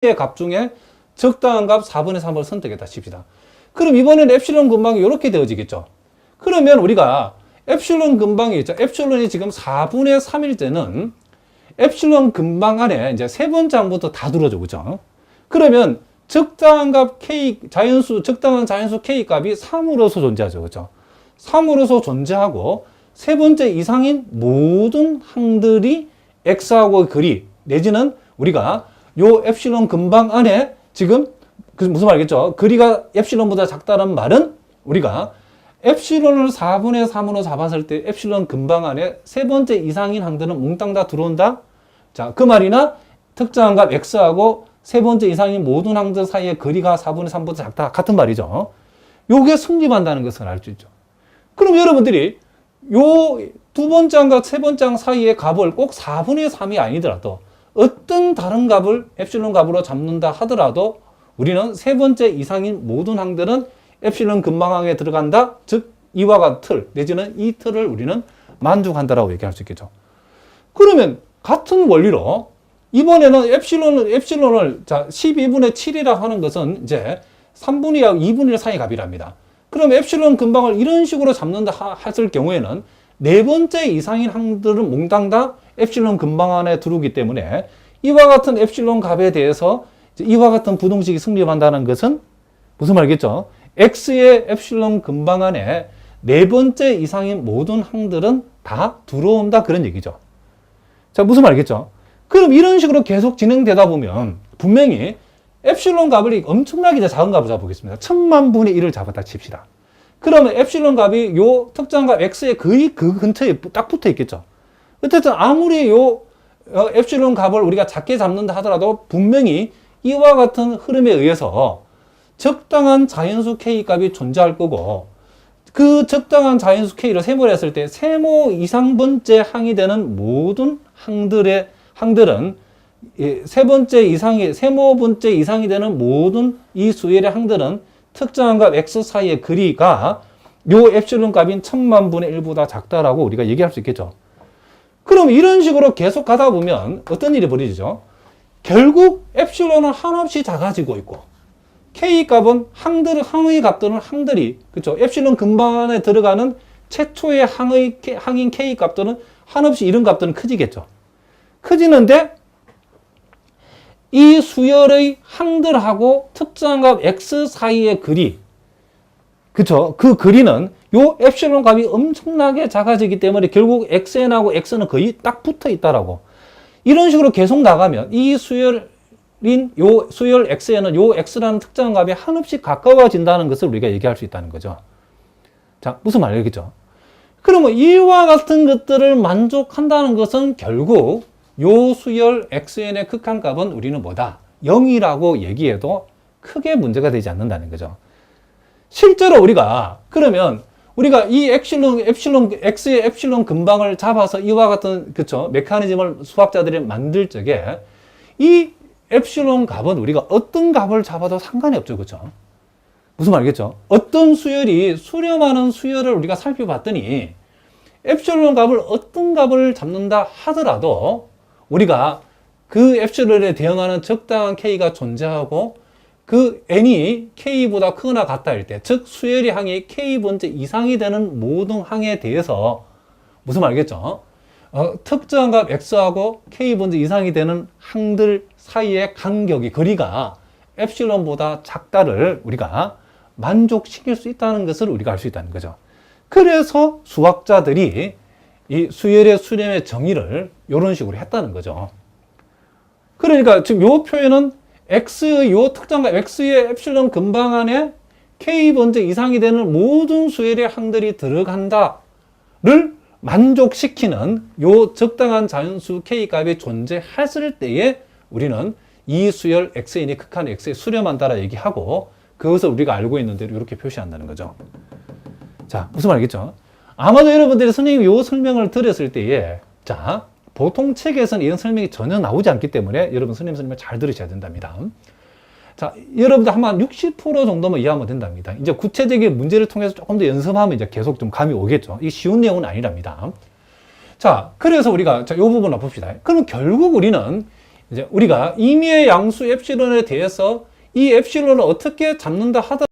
개의 값 중에 적당한 값 4분의 3을 선택했다 칩시다. 그럼 이번에는 엡실론 근방이 이렇게 되어지겠죠. 그러면 우리가 엡실론 근방이 있죠. 엡실론이 지금 4분의 3일 때는 엡실론 근방 안에 이제 세 번째 항부터 다 들어줘. 그죠? 그러면 적당한 값 K, 적당한 자연수 K 값이 3으로서 존재하죠. 그죠? 3으로서 존재하고 세 번째 이상인 모든 항들이 X하고 거리, 내지는 우리가 요 엡실론 근방 안에 지금 무슨 말이겠죠? 거리가 엡실론보다 작다는 말은 우리가 엡실론을 4분의 3으로 잡았을 때 엡실론 근방 안에 세 번째 이상인 항들은 몽땅 다 들어온다? 자, 그 말이나 특정한 값 X하고 세 번째 이상인 모든 항들 사이의 거리가 4분의 3보다 작다. 같은 말이죠. 요게 성립한다는 것을 알 수 있죠. 그럼 여러분들이 요 두 번째 항과 세 번째 항 사이의 값을 꼭 4분의 3이 아니더라도 어떤 다른 값을 엡실론 값으로 잡는다 하더라도 우리는 세 번째 이상인 모든 항들은 엡실론 근방항에 들어간다. 즉 이와 같은 틀 내지는 이 틀을 우리는 만족한다라고 얘기할 수 있겠죠. 그러면 같은 원리로 이번에는 엡실론을 자 12분의 7이라고 하는 것은 이제 3분의 2분의 1 사이 값이랍니다. 그럼 엡실론 근방을 이런 식으로 잡는다 했을 경우에는 네 번째 이상인 항들은 몽땅 다 엡실론 근방 안에 들어오기 때문에 이와 같은 엡실론 값에 대해서 이와 같은 부등식이 성립한다는 것은 무슨 말이겠죠? X의 엡실론 근방 안에 네 번째 이상인 모든 항들은 다 들어온다 그런 얘기죠. 자, 무슨 말이겠죠? 그럼 이런 식으로 계속 진행되다 보면 분명히 엡실론 값을 엄청나게 작은 값을 잡아보겠습니다. 1000만 분의 1을 잡았다 칩시다. 그러면 엡실론 값이 요 특정 값 X의 거의 그 근처에 딱 붙어 있겠죠. 어쨌든 아무리 요 엡실론 값을 우리가 작게 잡는다 하더라도 분명히 이와 같은 흐름에 의해서 적당한 자연수 K 값이 존재할 거고 그 적당한 자연수 K를 세모를 했을 때 세모 이상 번째 항이 되는 모든 항들은 세 번째 이상이 세모 번째 이상이 되는 모든 이 수열의 항들은 특정한 값 X 사이의 거리가 요 엡실론 값인 1000만 분의 1보다 작다라고 우리가 얘기할 수 있겠죠. 그럼 이런 식으로 계속 가다 보면 어떤 일이 벌어지죠? 결국 엡실론은 한없이 작아지고 있고 K 값은 항의 값들은 항들이 그렇죠. 엡실론 근방 안에 들어가는 최초의 항인 K 값들은 한없이 이런 값들은 커지겠죠. 커지는데 이 수열의 항들하고 특정한 값 X 사이의 거리, 그쵸? 그 거리는 요 엡실론 값이 엄청나게 작아지기 때문에 결국 XN하고 X는 거의 딱 붙어 있다라고. 이런 식으로 계속 나가면 이 수열인 요 수열 XN은 요 X라는 특정한 값이 한없이 가까워진다는 것을 우리가 얘기할 수 있다는 거죠. 자, 무슨 말이겠죠? 그러면 이와 같은 것들을 만족한다는 것은 결국 요 수열 XN의 극한값은 우리는 뭐다? 0이라고 얘기해도 크게 문제가 되지 않는다는 거죠. 실제로 그러면 우리가 이 X의 엡실론 근방을 잡아서 이와 같은, 그쵸? 메커니즘을 수학자들이 만들 적에 이 엡실론 값은 우리가 어떤 값을 잡아도 상관이 없죠. 그쵸? 무슨 말이겠죠? 어떤 수열이 수렴하는 수열을 우리가 살펴봤더니 엡실론 값을 어떤 값을 잡는다 하더라도 우리가 그 엡실론에 대응하는 적당한 K가 존재하고 그 N이 K보다 크거나 같다 할 때, 즉 수열의 항이 K번째 이상이 되는 모든 항에 대해서 무슨 말이겠죠? 특정한 값 X하고 K번째 이상이 되는 항들 사이의 간격이 거리가 엡실론보다 작다를 우리가 만족시킬 수 있다는 것을 우리가 알 수 있다는 거죠. 그래서 수학자들이 이 수열의 수렴의 정의를 이런 식으로 했다는 거죠. 그러니까 지금 이 표현은 요 특정값 X의 엡실론 근방 안에 K번째 이상이 되는 모든 수열의 항들이 들어간다를 만족시키는 요 적당한 자연수 K 값이 존재했을 때에 우리는 이 수열 XN이 극한 X에 수렴한다라 얘기하고 그것을 우리가 알고 있는 대로 이렇게 표시한다는 거죠. 자, 무슨 말이겠죠? 아마도 여러분들이 선생님이 요 설명을 들었을 때에 자, 보통 책에서는 이런 설명이 전혀 나오지 않기 때문에 여러분 선생님 설명을 잘 들으셔야 된답니다. 자, 여러분들 한 60% 정도만 이해하면 된답니다. 이제 구체적인 문제를 통해서 조금 더 연습하면 이제 계속 좀 감이 오겠죠. 이게 쉬운 내용은 아니랍니다. 자, 그래서 우리가 이 부분을 봅시다. 그럼 결국 우리는 이제 우리가 임의의 양수 엡실론에 대해서 이 엡실론을 어떻게 잡는다 하더라도